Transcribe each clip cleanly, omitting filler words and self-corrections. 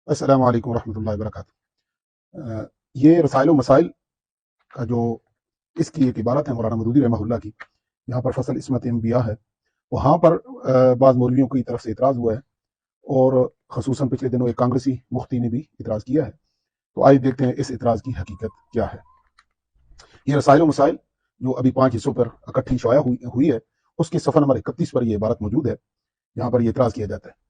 السلام علیکم ورحمۃ اللہ وبرکاتہ۔ یہ رسائل و مسائل کا جو اس کی ایک عبارت ہے مولانا مودودی رحمہ اللہ کی، یہاں پر فصل عصمت انبیاء ہے، وہاں پر بعض مولویوں کی طرف سے اعتراض ہوا ہے، اور خصوصاً پچھلے دنوں ایک کانگریسی مفتی نے بھی اعتراض کیا ہے۔ تو آئیے دیکھتے ہیں اس اعتراض کی حقیقت کیا ہے۔ یہ رسائل و مسائل جو ابھی 5 حصوں پر اکٹھی شائع ہوئی ہے، اس کے صفحہ نمبر 31 پر یہ عبارت موجود ہے، یہاں پر یہ اعتراض کیا جاتا ہے۔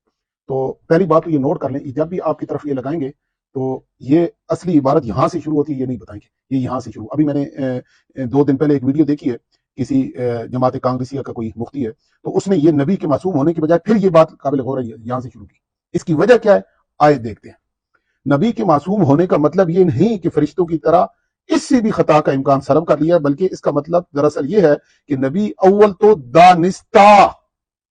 تو پہلی بات تو یہ نوٹ کر لیں، جب بھی آپ کی طرف یہ لگائیں گے تو یہ اصلی عبارت یہاں سے شروع ہوتی ہے، یہ نہیں بتائیں گے، یہ یہاں سے شروع۔ ابھی میں نے 2 دن پہلے ایک ویڈیو دیکھی ہے، کسی جماعت کانگریسیہ کا کوئی مفتی ہے، تو اس نے یہ نبی کے معصوم ہونے کی بجائے پھر یہ بات قابل غور ہے یہاں سے شروع کی۔ اس کی وجہ کیا ہے آئے دیکھتے ہیں۔ نبی کے معصوم ہونے کا مطلب یہ نہیں کہ فرشتوں کی طرح اس سے بھی خطا کا امکان سلب کر لیا، بلکہ اس کا مطلب دراصل یہ ہے کہ نبی اول تو دانستہ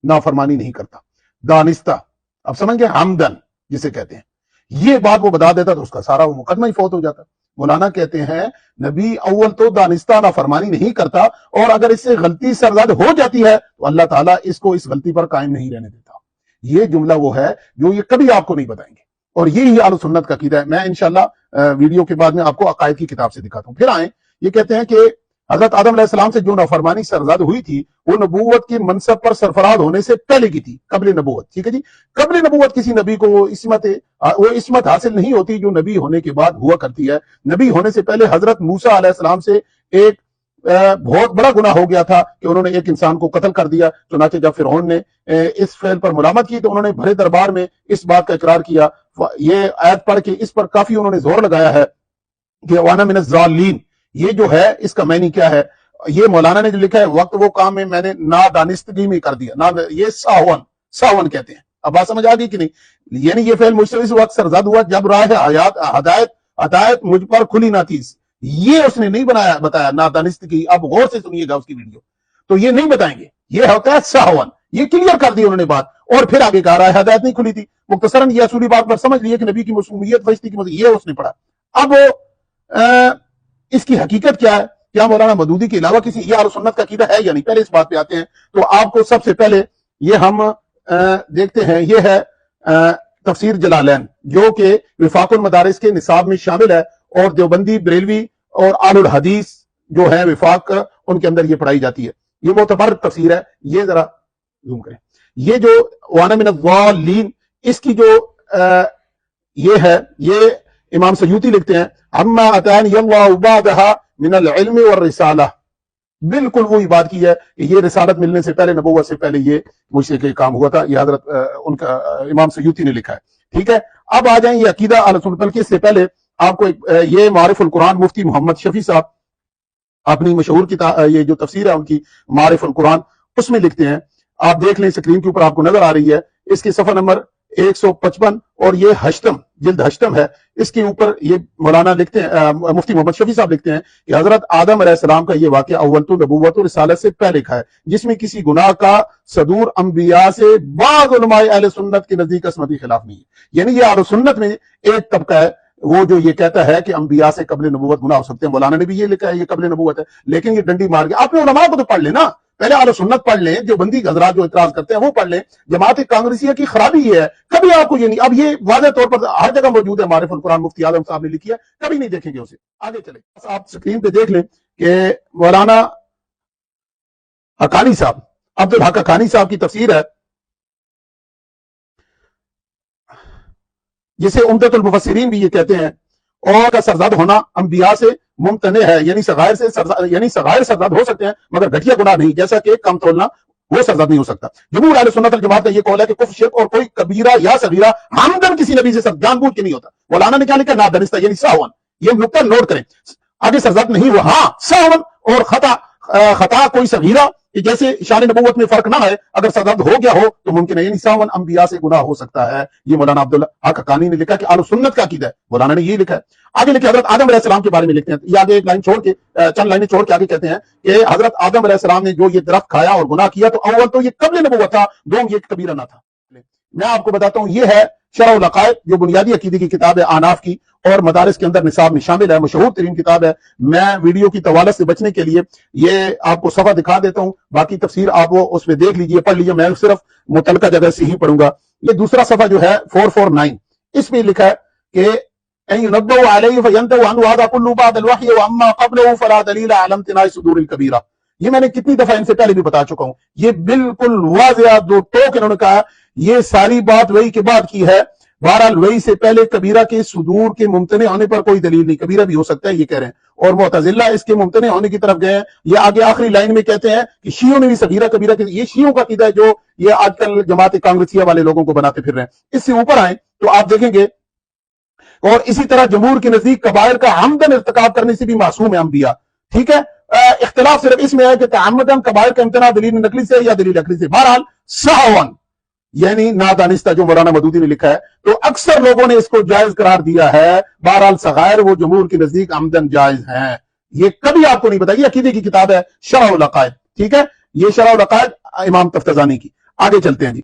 نافرمانی نہیں کرتا، دانستہ، اب سمجھ گئے، حمدن جسے کہتے ہیں، یہ بات وہ بتا دیتا تو اس کا سارا وہ مقدمہ ہی فوت ہو جاتا۔ مولانا کہتے ہیں نبی اول تو دانستہ نافرمانی نہیں کرتا، اور اگر اس سے غلطی سرزد ہو جاتی ہے تو اللہ تعالیٰ اس کو اس غلطی پر قائم نہیں رہنے دیتا۔ یہ جملہ وہ ہے جو یہ کبھی آپ کو نہیں بتائیں گے، اور یہی اہل سنت کا عقیدہ ہے۔ میں انشاءاللہ ویڈیو کے بعد میں آپ کو عقائد کی کتاب سے دکھاتا ہوں۔ پھر آئیں، یہ کہتے ہیں کہ حضرت آدم علیہ السلام سے جو نافرمانی سرزد ہوئی تھی وہ نبوت کے منصب پر سرفراز ہونے سے پہلے کی تھی، قبل نبوت، ٹھیک ہے جی۔ قبل نبوت کسی نبی کو وہ عصمت حاصل نہیں ہوتی جو نبی ہونے کے بعد ہوا کرتی ہے۔ نبی ہونے سے پہلے حضرت موسیٰ علیہ السلام سے ایک بہت بڑا گناہ ہو گیا تھا کہ انہوں نے ایک انسان کو قتل کر دیا۔ چنانچہ جب فرعون نے اس فعل پر ملامت کی تو انہوں نے بھرے دربار میں اس بات کا اقرار کیا۔ یہ آیت پڑھ کے اس پر کافی انہوں نے زور لگایا ہے کہ وانا من الضالین، یہ جو ہے اس کا معنی کیا ہے؟ یہ مولانا نے جو لکھا ہے، وقت وہ کام میں نے نادانستگی میں کر دیا، یہ ساون کہتے ہیں۔ اب بات سمجھ آ گئی کہ نہیں؟ یعنی یہ فعل مجھ سے اس وقت سرزد ہوا جب راہ ہدایت مجھ پر کھلی نہ تھی۔ یہ اس نے نہیں بتایا نادانستگی۔ اب غور سے سنیے گا اس کی ویڈیو، تو یہ نہیں بتائیں گے، یہ ہوتا ہے ساون۔ یہ کلیئر کر دی انہوں نے بات، اور پھر آگے کہا راہ ہدایت نہیں کھلی تھی۔ مختصراً یہ اصولی بات پر سمجھ لیے کہ نبی کی معصومیت فرشتے کی مدد، یہ اس نے پڑھا۔ اب اس کی حقیقت کیا ہے؟ کیا مولانا مودودی کے علاوہ کسی یہ اہل سنت کا عقیدہ ہے یا نہیں؟ پہلے اس بات پہ آتے ہیں۔ تو آپ کو سب سے پہلے یہ ہم دیکھتے ہیں، یہ ہے تفسیر جلالین، جو کہ وفاق المدارس کے نصاب میں شامل ہے، اور دیوبندی، بریلوی اور آل الحدیث جو ہے وفاق، ان کے اندر یہ پڑھائی جاتی ہے۔ یہ معتبر تفسیر ہے۔ یہ ذرا زوم کریں، یہ جو وانا من الضالین، اس کی جو یہ ہے، یہ امام سیوطی لکھتے ہیں اما اتانی اللہ بعدها من العلم والرسالہ، بالکل وہی بات کی ہے کہ یہ رسالت ملنے سے پہلے، نبوت سے پہلے یہ مجھ سے کہ کام ہوا تھا۔ یہ حضرت ان کا امام سیوطی نے لکھا ہے، ٹھیک ہے۔ اب آ جائیں یہ عقیدہ اہل سنت، بلکہ اس سے پہلے آپ کو یہ معارف القرآن، مفتی محمد شفیع صاحب اپنی مشہور کتاب، یہ جو تفسیر ہے ان کی معارف القرآن، اس میں لکھتے ہیں، آپ دیکھ لیں اسکرین کے اوپر آپ کو نظر آ رہی ہے، اس کے صفحہ نمبر 155، اور یہ ہشتم، جلد ہشتم ہے، اس کے اوپر یہ مولانا لکھتے ہیں، مفتی محمد شفیع صاحب لکھتے ہیں کہ حضرت آدم علیہ السلام کا یہ واقعہ اول تو نبوت و رسالت سے پہلے کا ہے، جس میں کسی گناہ کا صدور انبیاء سے بعض علماء اہل سنت کے نزدیک عصمتی خلاف نہیں ہے۔ یعنی یہ اہل سنت میں ایک طبقہ ہے وہ جو یہ کہتا ہے کہ انبیاء سے قبل نبوت گناہ ہو سکتے ہیں۔ مولانا نے بھی یہ لکھا ہے یہ قبل نبوت ہے، لیکن یہ ڈنڈی مار گیا۔ آپ نے علماء کو تو پڑھ لینا، پہلے اہل سنت پڑھ لیں، جو بندی حضرات جو اعتراض کرتے ہیں وہ پڑھ لیں۔ جماعت کانگریسیہ کی خرابی یہ ہے، کبھی آپ کو یہ نہیں، اب یہ واضح طور پر ہر جگہ موجود ہے، معارف القرآن مفتی اعظم صاحب نے لکھی ہے، کبھی نہیں دیکھیں گے اسے۔ آگے چلیں، آپ سکرین پہ دیکھ لیں کہ مولانا حقانی صاحب، عبدالحق حقانی صاحب کی تفسیر ہے، جسے عمدۃ المفسرین بھی یہ کہتے ہیں، اور کا سرزد ہونا انبیاء سے ممتنع ہے، یعنی صغائر سرزد ہو سکتے ہیں مگر گھٹیا گناہ نہیں، جیسا کہ کم تولنا وہ سرزد نہیں ہو سکتا۔ جمہور اہل سنت والجماعت کا یہ قول ہے کہ کفر، شرک اور کوئی کبیرہ یا صغیرہ عمدن کسی نبی سے جان بوجھ کے نہیں ہوتا۔ مولانا نے کیا لکھا؟ نادانستہ، یعنی ساون، یہ نقطہ نوٹ کریں، آگے سرزد نہیں ہوا، ہاں ساون اور خطا کوئی صغیرہ، جیسے شان نبوت میں فرق نہ ہے، اگر سرزد ہو گیا ہو تو ممکن ہے، یعنی ساون انبیاء سے گناہ ہو سکتا ہے۔ یہ مولانا عبدالحق حقانی نے لکھا کہ اہل سنت کا عقیدہ ہے، مولانا نے یہ لکھا ہے۔ آگے لکھے حضرت آدم علیہ السلام کے بارے میں لکھتے ہیں، یہ آگے ایک لائن چھوڑ کے، چند لائنیں چھوڑ کے آگے کہتے ہیں کہ حضرت آدم علیہ السلام نے جو یہ درخت کھایا اور گناہ کیا تو اول تو یہ قبل نبوت تھا، دوم یہ کبیرہ نہ تھا۔ میں آپ کو بتاتا ہوں، یہ ہے شرح العقائد، جو بنیادی عقیدے کی کتاب ہے آناف کی، اور مدارس کے اندر نصاب میں شامل ہے، مشہور ترین کتاب ہے۔ میں ویڈیو کی طوالت سے بچنے کے لیے یہ آپ کو صفحہ دکھا دیتا ہوں، باقی تفسیر آپ وہ اس میں دیکھ لیجئے، پڑھ لیجئے، میں صرف متعلقہ جگہ سے ہی پڑھوں گا۔ یہ دوسرا صفحہ جو ہے 449، اس پہ لکھا ہے کہ ان ينبهوا عليه فينتهوا عنه هذا كله بعد الوحي واما قبله فلا دليل على امتناع صدور الكبيرہ. یہ میں نے کتنی دفعہ ان سے پہلے بھی بتا چکا ہوں، یہ بالکل واضح دو ٹوک انہوں نے کہا، یہ ساری بات وحی کے بعد کی ہے. بہرحال وحی سے پہلے کبیرہ کے صدور کے ممتنع ہونے پر کوئی دلیل نہیں، کبیرہ بھی ہو سکتا ہے یہ کہہ رہے ہیں. اور معتزلہ اس کے ممتنع ہونے کی طرف گئے ہیں. یہ آگے آخری لائن میں کہتے ہیں کہ شیعوں نے بھی صغیرہ کبیرہ کے، یہ شیعوں کا عقیدہ ہے جو یہ آج کل جماعت کانگریسیہ والے لوگوں کو بناتے پھر رہے ہیں. اس سے اوپر آئیں تو آپ دیکھیں گے، اور اسی طرح جمہور کے نزدیک کبائر کا عمدن ارتکاب کرنے سے بھی معصوم ہے انبیاء. ٹھیک ہے، اختلاف صرف اس میں ہے کہ تعمدن کبائر کا امتناع دلیل نقلی سے یا دلیل عقلی سے. بہرحال سہون یعنی نادانستہ جو مولانا مودودی نے لکھا ہے، تو اکثر لوگوں نے اس کو جائز قرار دیا ہے. بہرحال صغائر وہ جمہور کے نزدیک عمدن جائز ہیں. یہ کبھی آپ کو نہیں بتایا. یہ عقیدے کی کتاب ہے شرح العقائد. ٹھیک ہے، یہ شرح العقائد امام تفتزانی کی. آگے چلتے ہیں جی.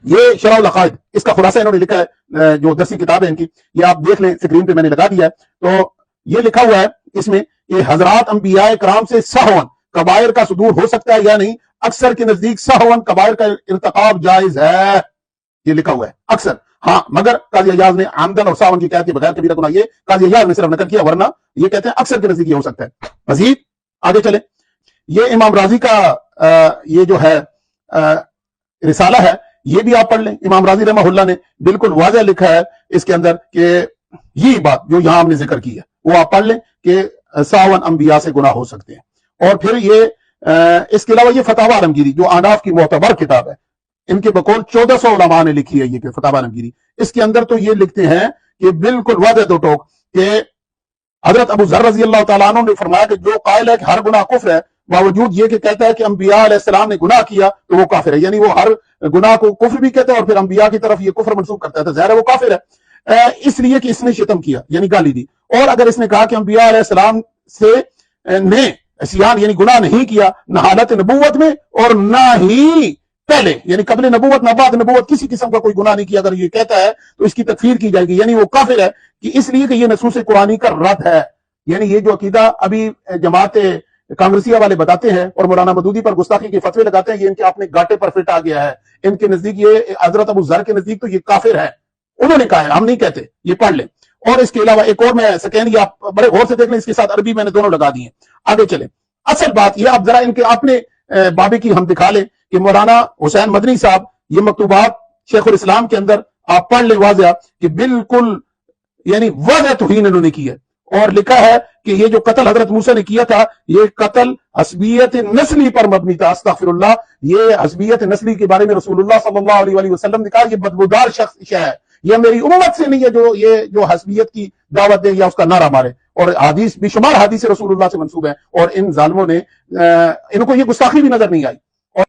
یہ شرح العقائد اس کا خلاصہ انہوں نے لکھا ہے، جو درسی کتاب ہے ان کی، یہ آپ دیکھ لیں، اسکرین پہ میں نے لگا دیا ہے. تو یہ لکھا ہوا ہے اس میں کہ حضرات انبیاء کرام سے سہون کبائر کا صدور ہو سکتا ہے یا نہیں. اکثر کے نزدیک سہون کبائر کا ارتکاب جائز ہے، یہ لکھا ہوا ہے اکثر. ہاں مگر قاضی ایاز نے عمدن اور سہون کی قید کے بغیر کبیرہ گناہ، یہ قاضی ایاز نے صرف نقل کیا، ورنہ یہ کہتے ہیں اکثر کے نزدیک یہ ہو سکتا ہے. مزید آگے چلیں. یہ امام راضی کا یہ جو ہے رسالہ ہے، یہ بھی آپ پڑھ لیں. امام راضی رحمہ اللہ نے بالکل واضح لکھا ہے اس کے اندر کہ یہ بات جو یہاں ہم نے ذکر کی ہے وہ آپ پڑھ لیں کہ ساون انبیاء سے گناہ ہو سکتے ہیں. اور پھر یہ اس کے علاوہ یہ فتاوی عالمگیری جو آناف کی معتبر کتاب ہے، ان کے بقول 1400 علماء نے لکھی ہے یہ کہ فتاوی عالمگیری. اس کے اندر تو یہ لکھتے ہیں کہ بالکل واضح دو ٹوک کہ حضرت ابو ذر رضی اللہ تعالیٰ عنہ نے فرمایا کہ جو قائل ہے کہ ہر گناہ کفر ہے، باوجود یہ کہ کہتا ہے کہ انبیاء علیہ السلام نے گناہ کیا تو وہ کافر ہے. یعنی وہ ہر گناہ کو کفر بھی کہتا ہے اور پھر انبیاء کی طرف یہ کفر منسوب کرتا ہے، تو ظاہر ہے وہ کافر ہے، اس لیے کہ اس نے شتم کیا یعنی گالی دی. اور اگر اس نے کہا کہ انبیاء علیہ السلام سے نے عصیان یعنی گناہ نہیں کیا، نہ حالت نبوت میں اور نہ ہی پہلے، یعنی قبل نبوت نہ بعد نبوت کسی قسم کا کوئی گناہ نہیں کیا، اگر یہ کہتا ہے تو اس کی تکفیر کی جائے گی، یعنی وہ کافر ہے. کہ اس لیے کہ یہ نصوص قرآنی کا رد ہے. یعنی یہ جو عقیدہ ابھی جماعت کانگریسیہ والے بتاتے ہیں اور مولانا مودودی پر گستاخی کے فتوے لگاتے ہیں، یہ ان کے اپنے گاٹے پر فٹ آ گیا ہے. ان کے نزدیک یہ حضرت ابو ذر کے نزدیک تو یہ کافر ہے، انہوں نے کہا ہے، ہم نہیں کہتے. یہ پڑھ لیں. اور اس کے علاوہ ایک اور میں سیکنڈ، یہ آپ بڑے غور سے دیکھ لیں، اس کے ساتھ عربی میں نے دونوں لگا دی ہیں. آگے چلیں. اصل بات یہ آپ ذرا ان کے اپنے بابے کی ہم دکھا لیں کہ مولانا حسین مدنی صاحب یہ مکتوبات شیخ الاسلام کے اندر آپ پڑھ لیں واضح کہ بالکل یعنی واضح توہین انہوں نے کی ہے. اور لکھا ہے کہ یہ جو قتل حضرت موسیٰ نے کیا تھا یہ قتل حسبیت نسلی پر مبنی تھا. استغفر اللہ. یہ حسبیت نسلی کے بارے میں رسول اللہ صلی اللہ علیہ وآلہ وسلم نے کہا یہ بدبودار شخص ہے، یہ میری امت سے نہیں ہے جو حسبیت کی دعوت دے یا اس کا نعرہ مارے. اور حدیث بے شمار حدیث رسول اللہ سے منسوب ہے، اور ان ظالموں نے ان کو یہ گستاخی بھی نظر نہیں آئی.